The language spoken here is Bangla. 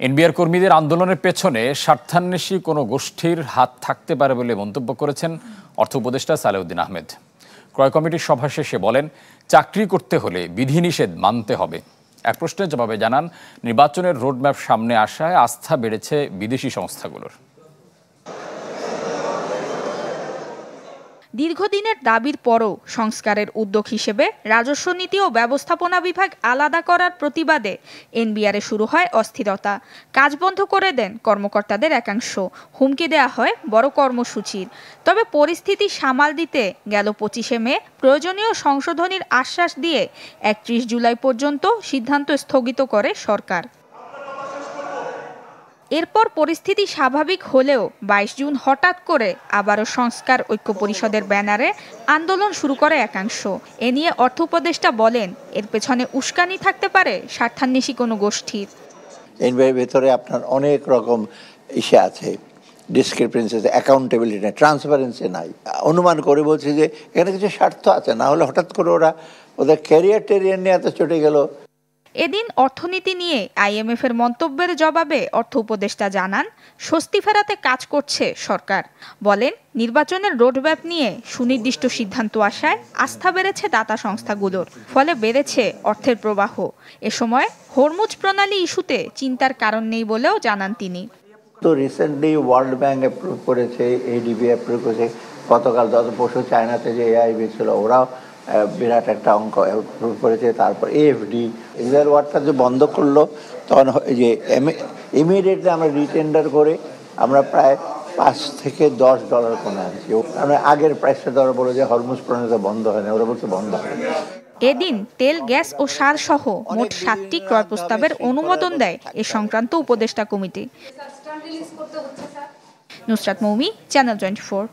এনবিআর কর্মীদের আন্দোলনের পেছনে স্বার্থান্বেষী কোনো গোষ্ঠীর হাত থাকতে পারে বলে মন্তব্য করেছেন অর্থ উপদেষ্টা সালেউদ্দিন আহমেদ। ক্রয় কমিটির সভা শেষে বলেন, চাকরি করতে হলে বিধিনিষেধ মানতে হবে। এক প্রশ্নের জবাবে জানান, নির্বাচনের রোডম্যাপ সামনে আসায় আস্থা বেড়েছে বিদেশি সংস্থাগুলোর। দীর্ঘদিনের দাবির পরও সংস্কারের উদ্যোগ হিসেবে রাজস্ব নীতি ও ব্যবস্থাপনা বিভাগ আলাদা করার প্রতিবাদে এনবিআরে শুরু হয় অস্থিরতা। কাজ বন্ধ করে দেন কর্মকর্তাদের একাংশ, হুমকি দেয়া হয় বড় কর্মসূচির। তবে পরিস্থিতি সামাল দিতে গেল 25শে মে প্রয়োজনীয় সংশোধনীর আশ্বাস দিয়ে 31 জুলাই পর্যন্ত সিদ্ধান্ত স্থগিত করে সরকার। এরপর পরিস্থিতি স্বাভাবিক হলেও 22 জুন হঠাৎ করে আবারও সংস্কার ঐক্য পরিষদের ব্যানারে আন্দোলন শুরু করে একাংশ। এ নিয়ে অর্থ উপদেষ্টা বলেন, এর পেছনে উস্কানি থাকতে পারে স্বার্থান্বেষী কোনো গোষ্ঠীর। এর ভেতরে আপনার অনেক রকম ইস্যু আছে, ডিসক্রিপেন্সি, অ্যাকাউন্টেবিলিটি নাই, ট্রান্সপারেন্সি নাই। অনুমান করে বলছি যে এখানে কিছু স্বার্থ আছে, না হলে হঠাৎ করে ওদের ক্যারিয়ার টেরিয়ার নিয়ে এত চটে গেল। এদিন অর্থনীতি নিয়ে আইএমএফ এর মন্তব্যের জবাবে অর্থ উপদেষ্টা জানান, স্বস্তি ফেরাতে কাজ করছে সরকার। বলেন, নির্বাচনের রোডম্যাপ নিয়ে সুনির্দিষ্ট সিদ্ধান্ত আসায় আস্থা বেড়েছে দাতা সংস্থাগুলোর, ফলে বেড়েছে অর্থের প্রবাহ। এ সময় হরমুজ প্রণালী ইস্যুতে চিন্তার কারণ নেই বলেও জানান তিনি। তো রিসেন্টলি ওয়ার্ল্ড ব্যাংক অ্যাপ্রুভ করেছে, এডিবি অ্যাপ্রুভ করেছে, গতকাল পরশু চায়নাতে যে এআইবি ছিল ওরাও বিরাট একটা অঙ্ক অ্যাপ্রুভ করেছে। তারপর এএফডি এদের ওয়ার্ডটা যে বন্ধ করলো, তখন যে ইমিডিয়েটলি আমরা রিটেন্ডার করে আমরা প্রায় $5 থেকে $10 কমে আনছি। আমরা আগের প্রাইসটা ধরা বলে যে হরমুজ প্রণালী বন্ধ হয় না, ওরা বলছে বন্ধ হয়। এদিন তেল, গ্যাস ও সার সহ মোট 7টি ক্রয় প্রস্তাবের অনুমোদন দেয় এ সংক্রান্ত উপদেষ্টা কমিটি। নুসরাত মৌমি, চ্যানেল 24।